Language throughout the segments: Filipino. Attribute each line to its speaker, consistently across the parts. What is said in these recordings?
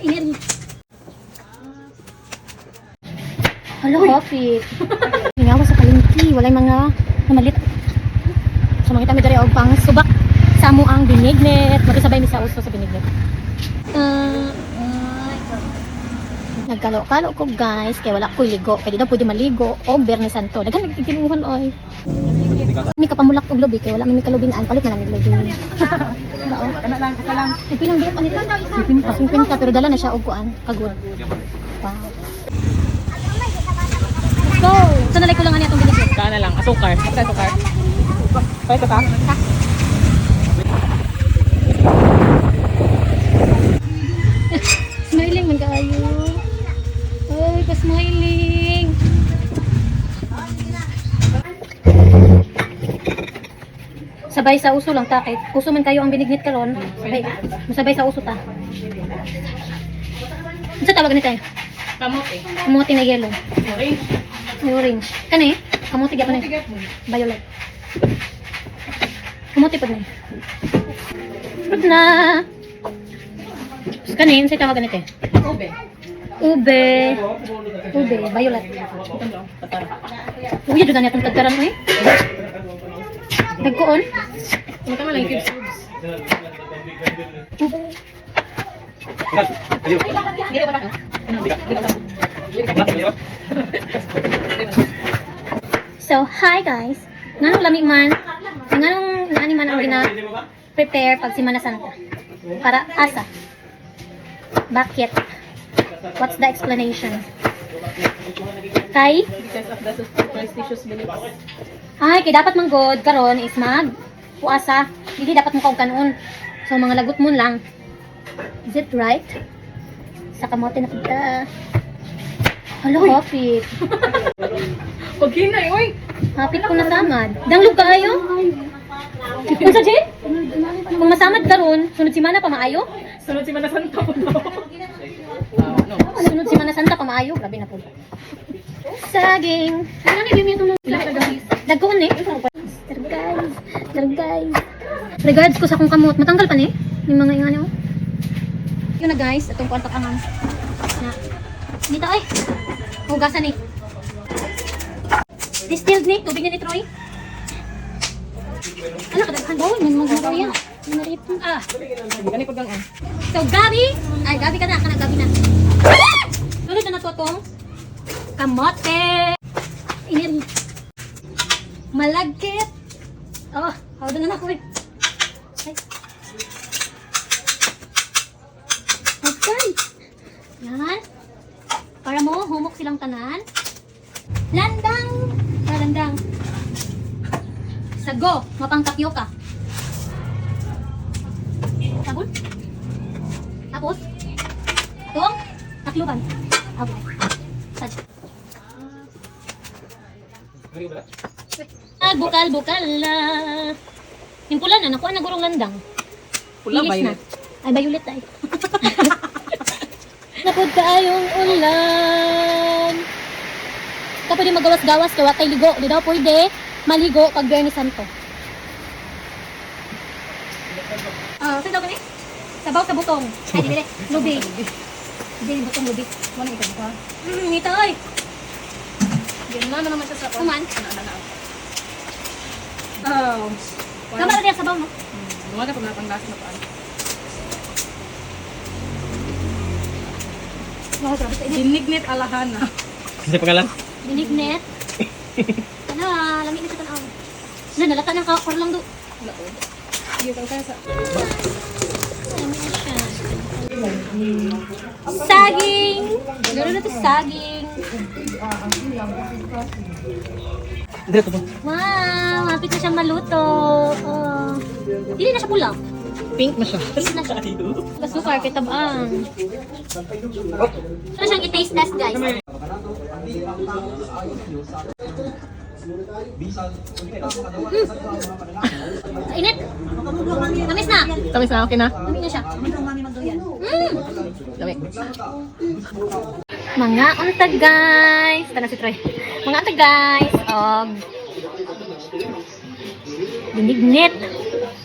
Speaker 1: Init. Hala, coffee. Hingawa sa palengke, walay mga namalit. So mangita mi diri og pang subak sa amo ang binignet. Magsabay mi sa uso sa binignet. Nagkalo-kalo ko guys, kaya wala ko ligo. Kaya di daw pwede maligo o Bernie Santo. Daghan nagtikinuhan oy. May kapamulak og lubi kaya wala may kalubinaan, palit na lang lubi. Bao. Kana lang, ka lang. Ipilang buok ani lang. Sipin ka pero dala na siya og kuan, kagod. Wow. Go. So nalay ko lang ani atong binignet.
Speaker 2: Kana lang, asukar. Apa asukar? Pwede ka?
Speaker 1: Smiling man kaayo. Ay, pa-smiling. Sabay sa uso lang takit. Uso man kayo ang binignit karon. Sabay sa uso ta. Ano sa tawag nito tayo?
Speaker 2: Kamote.
Speaker 1: Kamote na yellow.
Speaker 2: Orange.
Speaker 1: May orange. Kani? Kamote gyapon ni. Violet. Kamote pa ni. Fruit na. Kani, sa tawag nito.
Speaker 2: Ube.
Speaker 1: Ube. Ube, violet. Uy, dito na itong tagkaran mo eh. Nagkoon?
Speaker 2: Ano ka malang cubes? So, hi guys. Nganong lami man, nganong naani man ang gina-prepare pag Semana Santa? Para asa? Bakit? What's the explanation? Kay? Because of the superstitious beliefs.
Speaker 1: Ay, kay dapat manggod karon is mag puasa. Dili dapat mo kaog kanon. So mga lagot mo lang. Is it right? Sa kamote na kita. Hala, hapit.
Speaker 2: Pag hinay, oy!
Speaker 1: Hapit ko na samad. Danglog kaayo? Kung sa Jay? Kung masamad karon, sunod Semana pa maayo?
Speaker 2: Sunod si Manasanta po no? No.
Speaker 1: Sunod Semana Santa pa maayo, grabe na po. Saging. Ano ni bimi itong dagkoon ni? Guys. Regards ko sa kong kamot. Matanggal pa ni? Yung mga yung ano. Yun na guys, itong kwartak angang. Na. Dito ay. Hugasan ni. Distilled ni, tubig ni Troy. Ano kadaghan daw, magmaro yan. Narito.
Speaker 2: Gani pag gangan.
Speaker 1: So Gabi, ay Gabi ka na, Gabi na. Sunod na to tong kamote. Init. Malagkit. Oh, hawdo na ako eh. Ay. Okay. Yan. Para mo, humok silang tanan. Landang. Landang. Sago, mapang tapioca. Sabon. Tapos, itong takluban. Okay. Sad. Bukal na. Yung pula na, nakuha na gurong landang.
Speaker 2: Pula,
Speaker 1: Lilis
Speaker 2: violet.
Speaker 1: Na. Ay, violet ay. Napod kaayong ulan. Ito pwede magawas-gawas, kaya watay ligo. Di daw pwede maligo pag Bernie Santo. Saan daw kani? Sabaw sa butong. Ay, di dire. Lubi. Di butong lubi.
Speaker 2: Ano ito ba?
Speaker 1: Ngita ay.
Speaker 2: Yan na naman siya sa
Speaker 1: Kuman.
Speaker 2: Oh.
Speaker 1: Kamara diya sabaw no?
Speaker 2: Wala pa napanglasan na paan.
Speaker 1: Wow, grabe sa init.
Speaker 2: Binignit alahana.
Speaker 3: Kasi pangalan?
Speaker 1: Binignet. Ano, lamig na sa tanaw. Na, nalata ng kakor lang do.
Speaker 2: Laod. Iyo kang kaya sa...
Speaker 1: Lamig na siya. Saging! Gano'n na ito saging.
Speaker 3: Dito po.
Speaker 1: Wow, hapit na siyang maluto. Oh. Hindi na siya pula.
Speaker 3: Pink na siya.
Speaker 1: Pink na siya. Kasukar, kay tabang. Ano siyang i-taste test, guys? Init. Tamis na.
Speaker 2: Tamis na, okay na?
Speaker 1: Tamis na siya.
Speaker 2: Dami.
Speaker 1: Mga unta guys. Tanong si Troy. Mga unta guys. Binignit.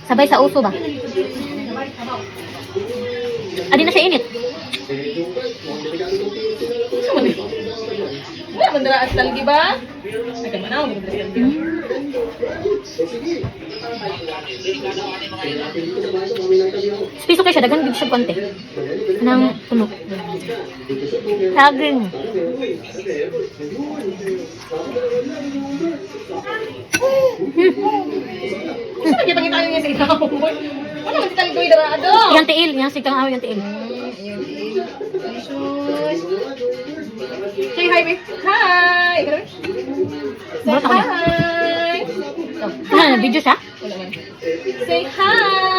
Speaker 1: Sabay sa uso ba?
Speaker 2: Adi na siya init.
Speaker 4: Wala man dara at talgi ba? Ay kamanaw mo dara at talgi.
Speaker 2: Piso kayo siya, dagan big siya konti. Nang puno. Saging.
Speaker 4: Gusto man kita tayo nga sa itaw mo. Wala man talgi ko dara ado.
Speaker 2: Yang tiil, yang sikang aw yang tiil.
Speaker 4: Say hi, babe. Hi. Say
Speaker 2: Mura ka niya.
Speaker 4: hi.
Speaker 2: Ah, video siya?
Speaker 4: Wala man. Say hi.